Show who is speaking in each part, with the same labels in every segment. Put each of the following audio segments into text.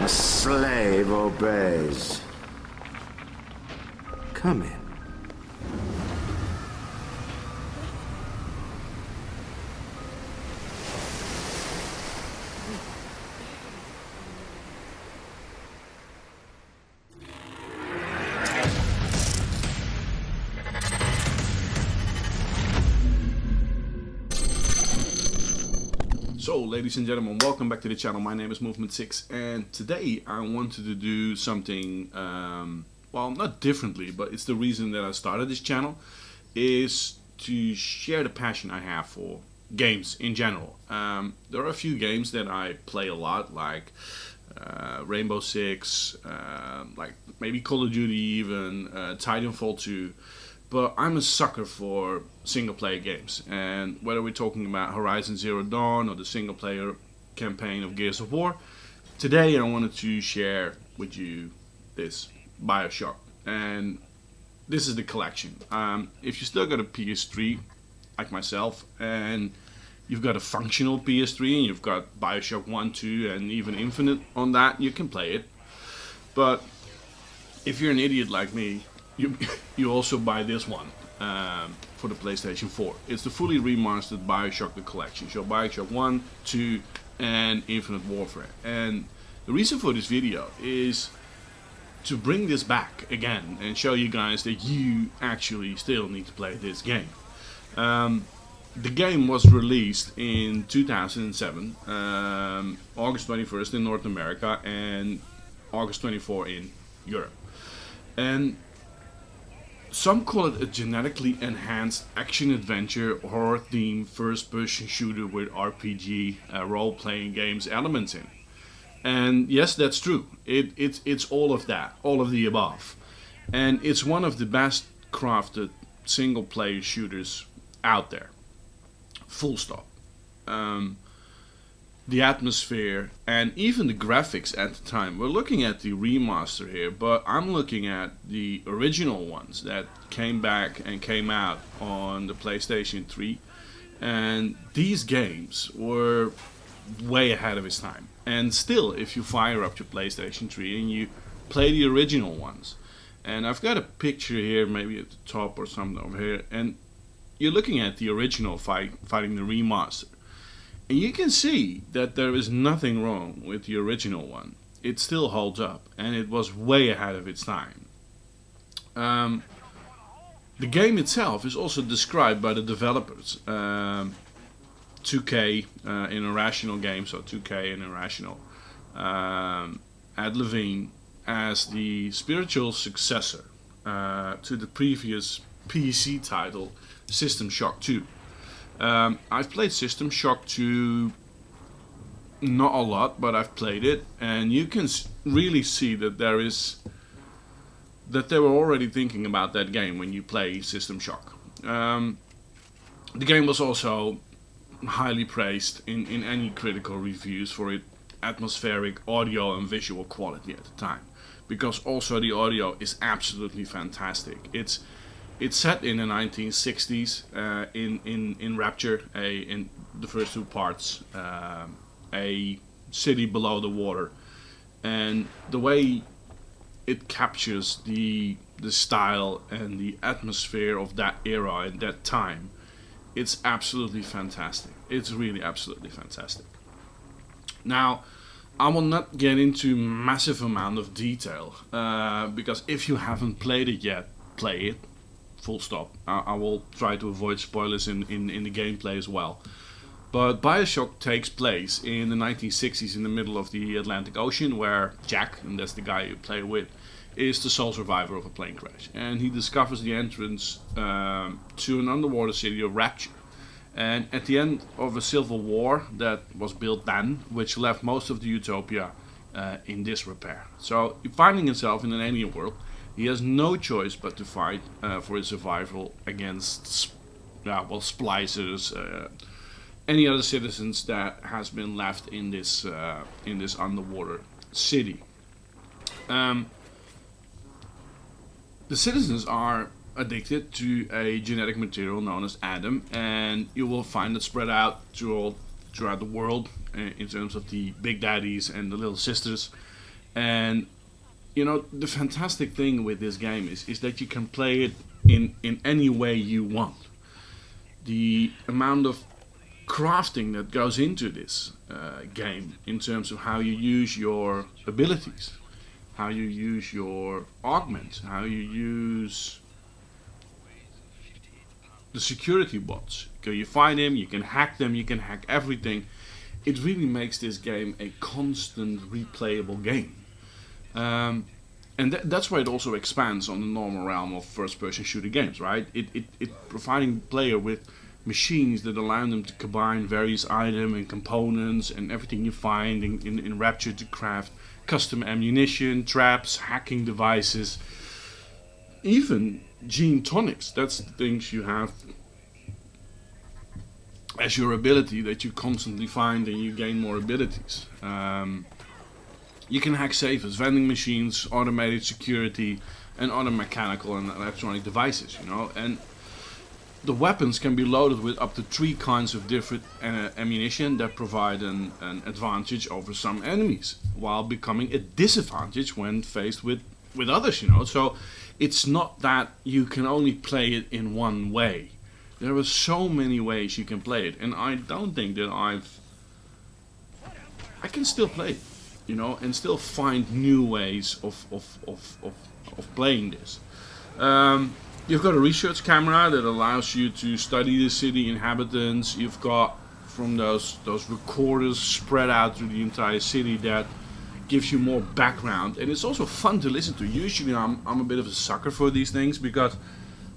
Speaker 1: A slave obeys. Come in.
Speaker 2: So, ladies and gentlemen, welcome back to the channel. My name is Movement6, and today I wanted to do something, well, not differently, but it's the reason that I started this channel, is to share the passion I have for games in general. There are a few games that I play a lot, like Rainbow Six, like maybe Call of Duty even, Titanfall 2. But I'm a sucker for single player games, and whether we're talking about Horizon Zero Dawn or the single player campaign of Gears of War, today I wanted to share with you this Bioshock, and this is the collection. If you still got a PS3 like myself, and you've got a functional PS3 and you've got Bioshock 1, 2 and even Infinite on that, you can play it. But if you're an idiot like me, you also buy this one for the PlayStation 4. It's the fully remastered Bioshock the Collection. So Bioshock 1, 2 and Infinite Warfare. And the reason for this video is to bring this back again and show you guys that you actually still need to play this game. The game was released in 2007, August 21st in North America and August 24 in Europe. And some call it a genetically enhanced action-adventure horror-themed first-person shooter with RPG role-playing games elements in. And yes, that's true. It's all of that, all of the above. And it's one of the best crafted single-player shooters out there. Full stop. The atmosphere and even the graphics at the time. We're looking at the remaster here, but I'm looking at the original ones that came back and came out on the PlayStation 3, and these games were way ahead of its time. And still, if you fire up your PlayStation 3 and you play the original ones, and I've got a picture here maybe at the top or something over here, and you're looking at the original fighting the remaster. And you can see that there is nothing wrong with the original one. It still holds up, and it was way ahead of its time. The game itself is also described by the developers, 2K Irrational Games, or 2K and Irrational, Ed Levine, as the spiritual successor to the previous PC title, System Shock 2. I've played System Shock 2 not a lot, but I've played it, and you can really see that they were already thinking about that game when you play System Shock. The game was also highly praised in any critical reviews for its atmospheric audio and visual quality at the time, because also the audio is absolutely fantastic. It's set in the 1960s in Rapture, in the first two parts, a city below the water, and the way it captures the style and the atmosphere of that era and that time, it's absolutely fantastic. It's really absolutely fantastic. Now, I will not get into massive amount of detail, because if you haven't played it yet, play it. Full stop. I will try to avoid spoilers in the gameplay as well. But Bioshock takes place in the 1960s in the middle of the Atlantic Ocean, where Jack, and that's the guy you play with, is the sole survivor of a plane crash. And he discovers the entrance to an underwater city of Rapture. And at the end of a civil war that was built then, which left most of the utopia in disrepair. So, finding himself in an alien world, he has no choice but to fight for his survival against, splicers, any other citizens that has been left in this underwater city. The citizens are addicted to a genetic material known as Adam, and you will find it spread out throughout the world in terms of the big daddies and the little sisters. And you know, the fantastic thing with this game is that you can play it in any way you want. The amount of crafting that goes into this game in terms of how you use your abilities, how you use your augments, how you use the security bots. Because you find them, you can hack everything. It really makes this game a constant replayable game. And that's why it also expands on the normal realm of first-person shooter games, right? It providing the player with machines that allow them to combine various items and components and everything you find in Rapture to craft custom ammunition, traps, hacking devices, even gene tonics. That's the things you have as your ability that you constantly find and you gain more abilities. You can hack safes, vending machines, automated security, and other mechanical and electronic devices, you know. And the weapons can be loaded with up to 3 kinds of different ammunition that provide an advantage over some enemies, while becoming a disadvantage when faced with others, you know. So it's not that you can only play it in one way. There are so many ways you can play it, and I don't think that I can still play it, you know, and still find new ways of playing this. You've got a research camera that allows you to study the city inhabitants. You've got from those recorders spread out through the entire city that gives you more background, and it's also fun to listen to. Usually I'm a bit of a sucker for these things because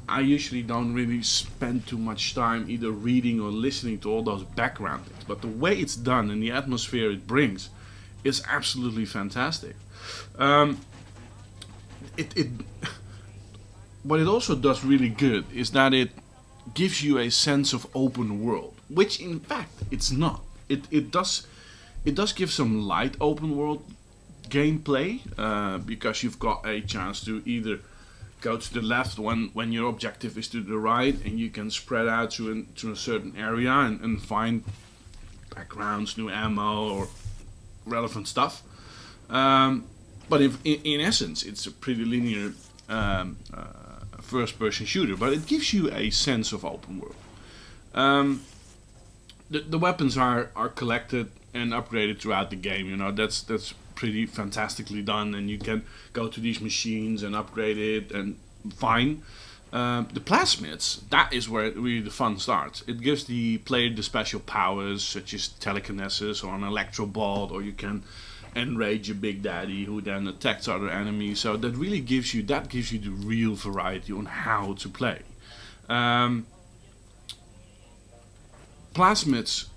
Speaker 2: I usually don't really spend too much time either reading or listening to all those background things. But the way it's done and the atmosphere it brings is absolutely fantastic. What it also does really good is that it gives you a sense of open world, which in fact it's not. It does give some light open world gameplay because you've got a chance to either go to the left when your objective is to the right, and you can spread out to a certain area and find backgrounds, new ammo, or relevant stuff. But in essence, it's a pretty linear first-person shooter, but it gives you a sense of open world. The weapons are collected and upgraded throughout the game. You know, that's pretty fantastically done, and you can go to these machines and upgrade it and fine. The plasmids, that is where really the fun starts. It gives the player the special powers such as telekinesis or an electro bolt, or you can enrage a big daddy who then attacks other enemies. So that really gives you the real variety on how to play. Plasmids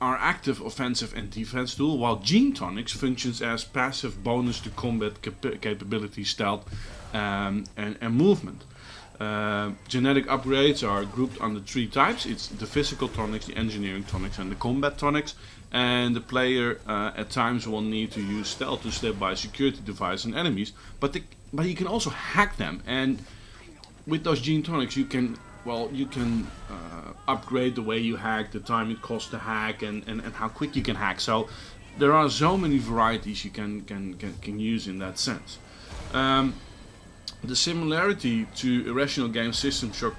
Speaker 2: are active offensive and defense tool, while gene tonics functions as passive bonus to combat capability, stealth, and movement. Genetic upgrades are grouped under 3 types. It's the physical tonics, the engineering tonics, and the combat tonics. And the player at times will need to use stealth to slip by security devices and enemies, but you can also hack them. And with those gene tonics, you can upgrade the way you hack, the time it costs to hack, and how quick you can hack. So there are so many varieties you can use in that sense. The similarity to Irrational Games System Shock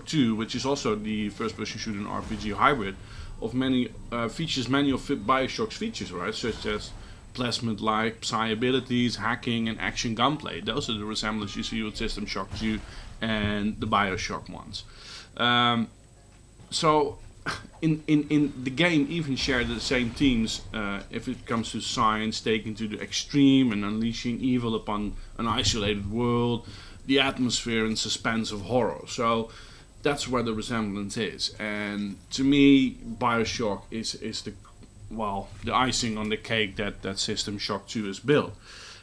Speaker 2: 2, which is also the first-person shooter and RPG hybrid, of many features many of Bioshock's features, right? Such as plasmid-like psi abilities, hacking, and action gunplay. Those are the resemblances you see with System Shock 2 and the Bioshock ones. So in the game even share the same themes if it comes to science taken to the extreme and unleashing evil upon an isolated world, the atmosphere and suspense of horror. So that's where the resemblance is. And to me, Bioshock is the icing on the cake that System Shock 2 is built.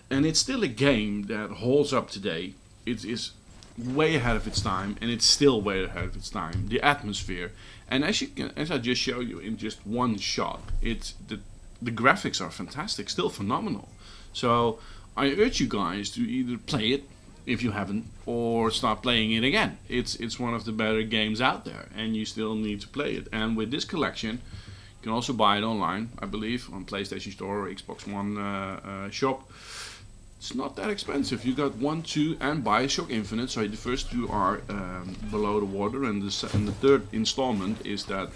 Speaker 2: And it's still a game that holds up today. It is way ahead of its time, and it's still way ahead of its time. The atmosphere, and as I just showed you in just one shot, it's the graphics are fantastic, still phenomenal. So I urge you guys to either play it if you haven't, or start playing it again. It's one of the better games out there, and you still need to play it. And with this collection can also buy it online, I believe, on PlayStation Store or Xbox One shop. It's not that expensive. You got 1, 2, and Bioshock Infinite. So the first two are below the water, and the third installment is that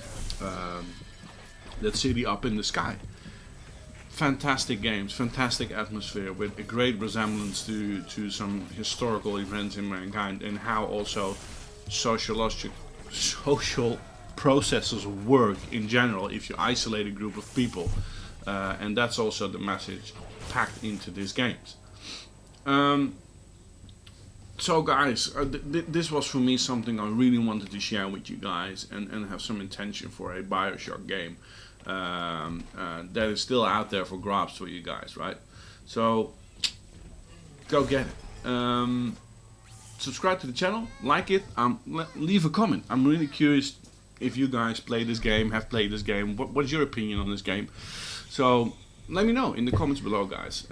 Speaker 2: city up in the sky. Fantastic games, fantastic atmosphere, with a great resemblance to some historical events in mankind, and how also social processes work in general if you isolate a group of people, and that's also the message packed into these games. So guys, this was for me something I really wanted to share with you guys, and have some intention for a Bioshock game that is still out there for grabs for you guys, right? So go get it. Subscribe to the channel, like it, leave a comment. I'm really curious if you guys play this game, have played this game. What's your opinion on this game? So let me know in the comments below, guys.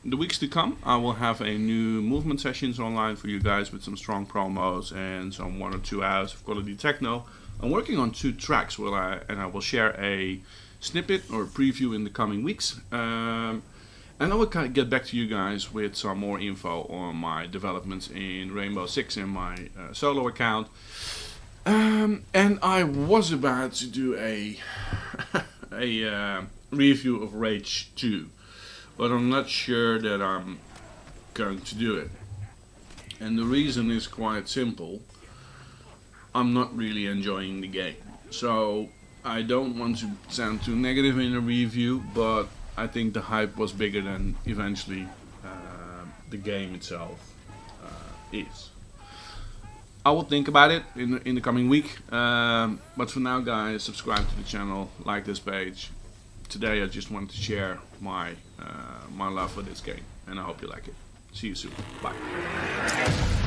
Speaker 2: The weeks to come, I will have a new movement sessions online for you guys with some strong promos and some 1 or 2 hours of quality techno. I'm working on 2 tracks, and I will share a snippet or a preview in the coming weeks. And I will get back to you guys with some more info on my developments in Rainbow Six in my solo account. And I was about to do a review of Rage 2. But I'm not sure that I'm going to do it. And the reason is quite simple. I'm not really enjoying the game. So I don't want to sound too negative in a review, but I think the hype was bigger than eventually the game itself is. I will think about it in the coming week. But for now, guys, subscribe to the channel, like this page. Today I just wanted to share my love for this game, and I hope you like it. See you soon. Bye.